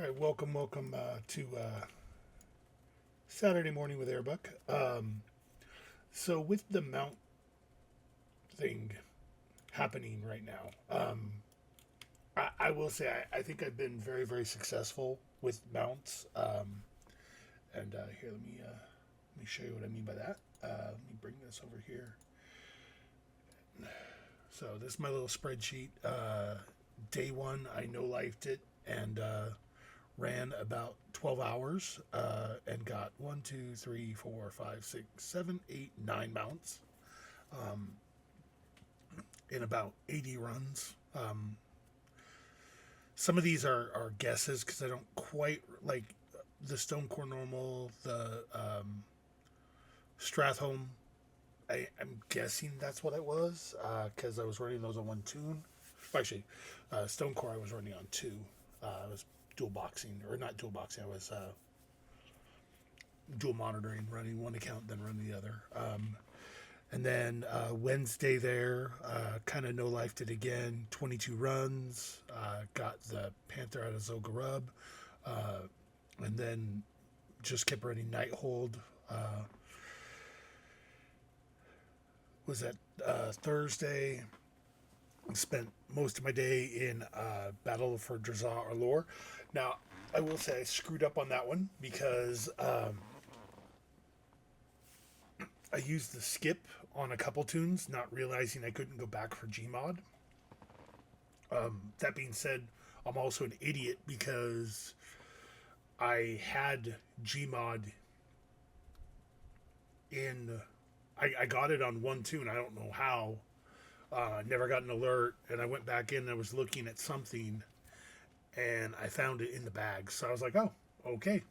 right, welcome to Saturday morning with Airbuck. So with the mount thing happening right now, I will say I think I've been very successful with mounts. And here, let me show you what I mean by that. Let me bring this over here. So this is my little spreadsheet. Day one, I no-lifed it and ran about 12 hours and got 1, 2, 3, 4, 5, 6, 7, 8, 9 mounts in about 80 runs. Some of these are guesses because I don't quite like the Stone Core Normal, the Strathhome. I'm guessing that's what it was because I was running those on one tune. Actually, Stone Core I was running on two. I was dual boxing, or not dual boxing. I was dual monitoring, running one account, then running the other. And then Wednesday there, kind of no-lifed it again. 22 runs. Got the Panther out of Zogarub. And then just kept running Nighthold. Was that Thursday? Spent most of my day in Battle for Drazah or Lore. Now, I will say I screwed up on that one because I used the skip on a couple tunes, not realizing I couldn't go back for Gmod. That being said, I'm also an idiot because I had Gmod in... I got it on one tune. I don't know how. Never got an alert, and I went back in and I was looking at something, and I found it in the bag. So I was like, oh, okay.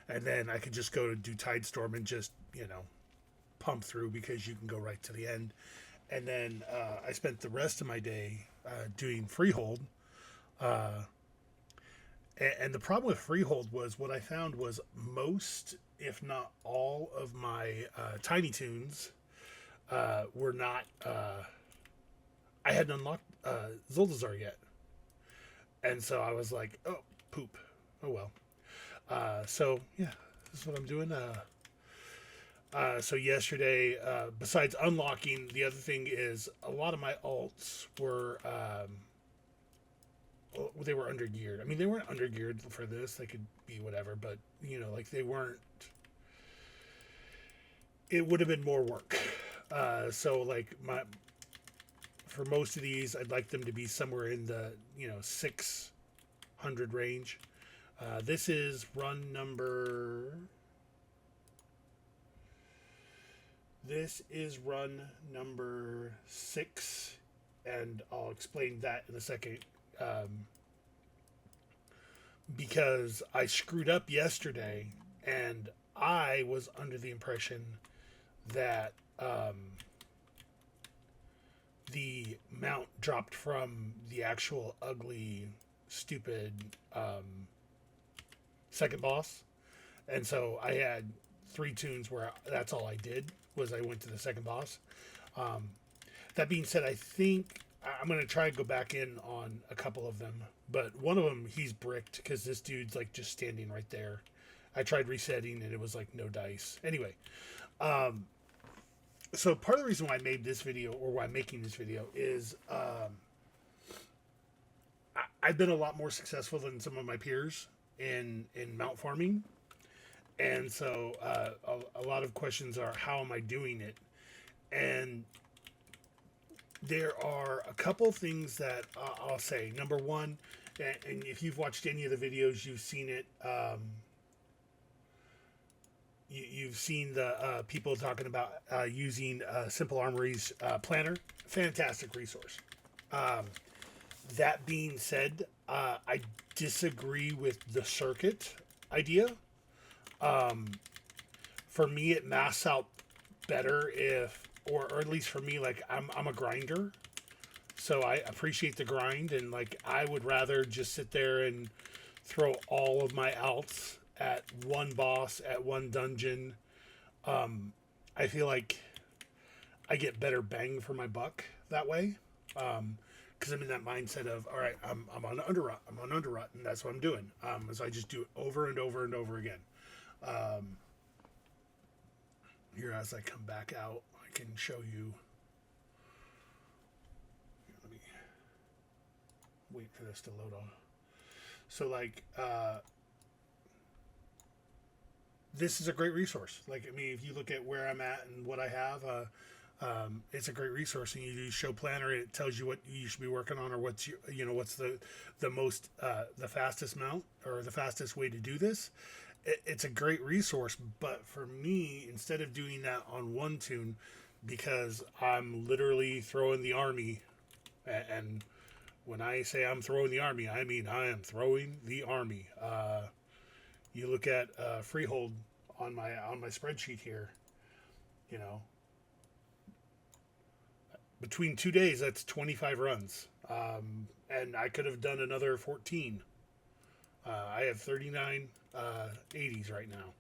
And then I could just go to do Tidestorm and just, pump through because you can go right to the end. And then I spent the rest of my day doing Freehold. And the problem with Freehold was what I found was most, if not all, of my Tiny Toons were not... I hadn't unlocked Zoldazar yet. And so I was like, oh, poop. Oh, well. So, yeah, this is what I'm doing. So yesterday, besides unlocking, the other thing is a lot of my alts were... they were undergeared. I mean, they weren't undergeared for this. They could be whatever, but, they weren't... It would have been more work. So, for most of these, I'd like them to be somewhere in the, 600 range. This is run number... This is run number 6, and I'll explain that in a second. Because I screwed up yesterday, and I was under the impression that the mount dropped from the actual ugly, stupid second boss. And so I had 3 tunes where that's all I did, was I went to the second boss. That being said, I think I'm going to try and go back in on a couple of them. But one of them, he's bricked because this dude's just standing right there. I tried resetting and it was no dice. Anyway, so part of the reason why I made this video, or why I'm making this video, is I've been a lot more successful than some of my peers in mount farming. And so a lot of questions are, how am I doing it? And there are a couple things that I'll say. Number one, and if you've watched any of the videos, you've seen it. You've seen the people talking about using Simple Armory's planner. Fantastic resource. That being said, I disagree with the circuit idea. For me, it masks out better if, or at least for me, I'm a grinder. So I appreciate the grind, and I would rather just sit there and throw all of my alts at one boss, at one dungeon. I feel like I get better bang for my buck that way. because I'm in that mindset of, all right, I'm on underrut, and that's what I'm doing. So I just do it over and over and over again. Um, Here, as I come back out, I can show you. Let me wait for this to load on. So like, this is a great resource. Like, I mean, if you look at where I'm at and what I have, it's a great resource. And you do show planner, it tells you what you should be working on, or what's your, what's the most the fastest mount or the fastest way to do this. It's a great resource, but for me, instead of doing that on one tune, because I'm literally throwing the army, and when I say I'm throwing the army, I mean I am throwing the army. You look at freehold on my spreadsheet here, you know, between 2 days, that's 25 runs. And I could have done another 14. I have 39 80s right now.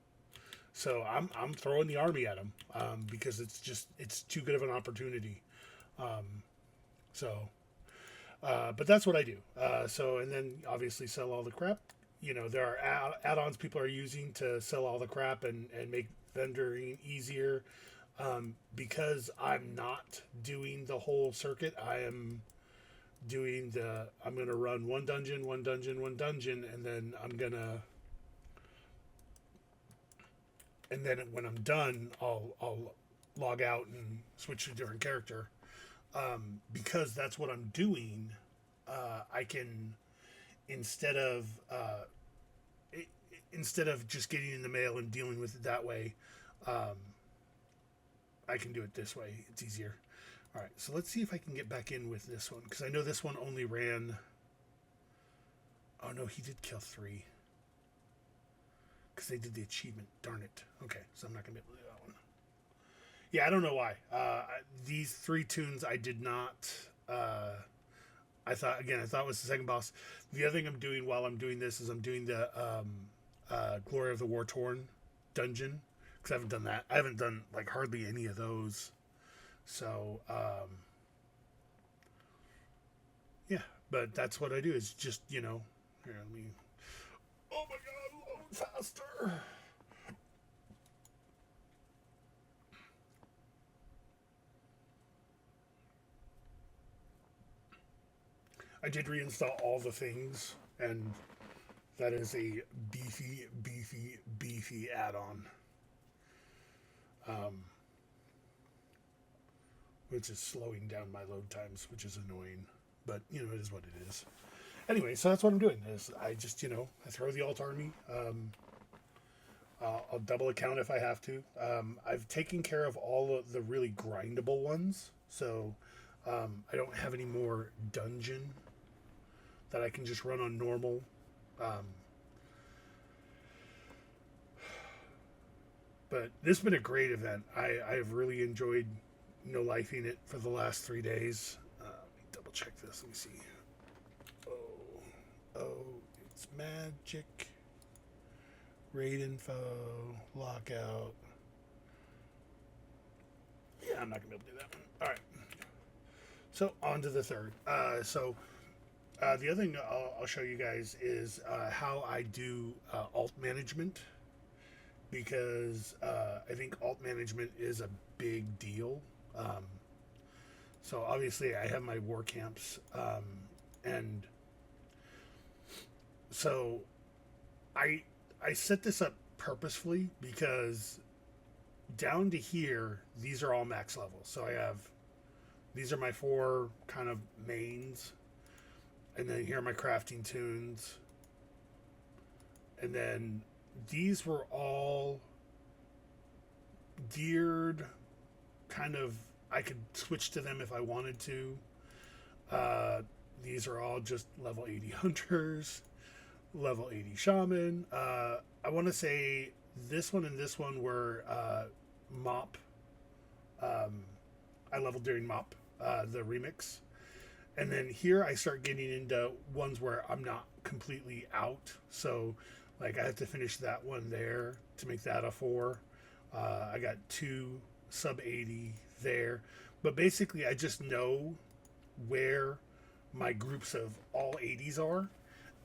So I'm throwing the army at them because it's too good of an opportunity. Um, but that's what I do. And then obviously sell all the crap. There are add-ons people are using to sell all the crap and make vendoring easier. Because I'm not doing the whole circuit, I'm going to run one dungeon, and then and then when I'm done, I'll log out and switch to a different character. Because that's what I'm doing, I can, instead of just getting in the mail and dealing with it that way, I can do it this way. It's easier. All right, so let's see if I can get back in with this one, because I know this one only ran... Oh, no, he did kill 3. Because they did the achievement. Darn it. Okay, so I'm not going to be able to do that one. Yeah, I don't know why. These 3 tunes I did not... I thought it was the second boss. The other thing I'm doing while I'm doing this is I'm doing the Glory of the War-Torn dungeon, because I haven't done that. I haven't done like hardly any of those. So, yeah, but that's what I do is just, here, let me, oh my God, load faster. I did reinstall all the things, and that is a beefy add-on. Which is slowing down my load times, which is annoying. But, it is what it is. Anyway, so that's what I'm doing. Is I just, I throw the alt army. I'll double account if I have to. I've taken care of all of the really grindable ones. So I don't have any more dungeon that I can just run on normal. But this has been a great event. I've really enjoyed no-lifing it for the last 3 days. Let me double check this. Let me see. Oh, it's magic. Raid info. Lockout. Yeah, I'm not going to be able to do that one. All right. So, on to the third. The other thing I'll show you guys is how I do alt management. Because I think alt management is a big deal. So obviously I have my war camps, and so I set this up purposefully because down to here, these are all max levels. So these are my 4 kind of mains, and then here are my crafting tunes, and then these were all geared kind of, I could switch to them if I wanted to. These are all just level 80 hunters, level 80 shaman. I want to say this one and this one were mop. I leveled during mop, the remix. And then here I start getting into ones where I'm not completely out. So like I have to finish that one there to make that a 4. I got 2 sub 80 there. But basically I just know where my groups of all 80s are.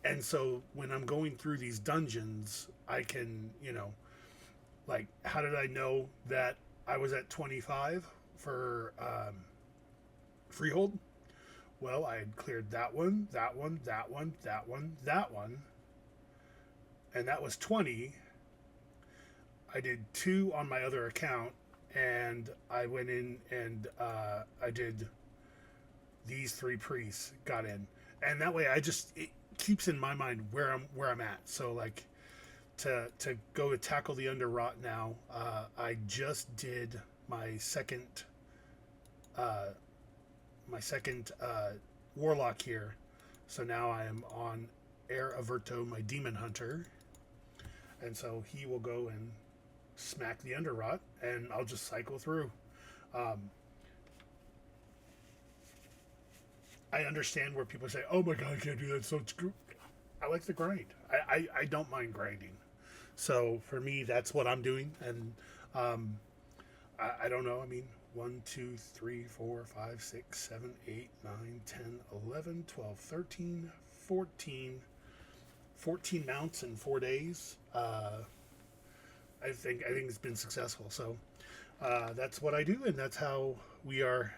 And so when I'm going through these dungeons, I can, like, how did I know that I was at 25 for Freehold? Well, I had cleared that one, that one, that one, that one, that one, and that was 20. I did 2 on my other account, and I went in and I did these 3 priests, got in, and that way it keeps in my mind where I'm at. So like to go tackle the underwrought now, I just did my second warlock here, so now I am on Air Averto, my demon hunter, and so he will go and smack the underwrought, and I'll just cycle through. I understand where people say, "Oh my god, I can't do that." So I like to grind. I don't mind grinding. So for me, that's what I'm doing, and I don't know. I mean, 1, 2, 3, 4, 5, 6, 7, 8, 9, 10, 11, 12, 13, 14. 14 mounts in 4 days. I think it's been successful. So that's what I do, and that's how we are.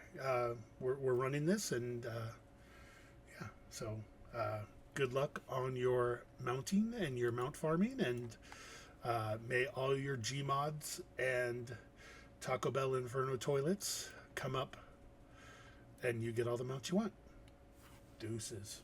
We're running this, and yeah. So good luck on your mounting and your mount farming, and may all your Gmods and Taco Bell Inferno toilets come up, and you get all the mounts you want. Deuces.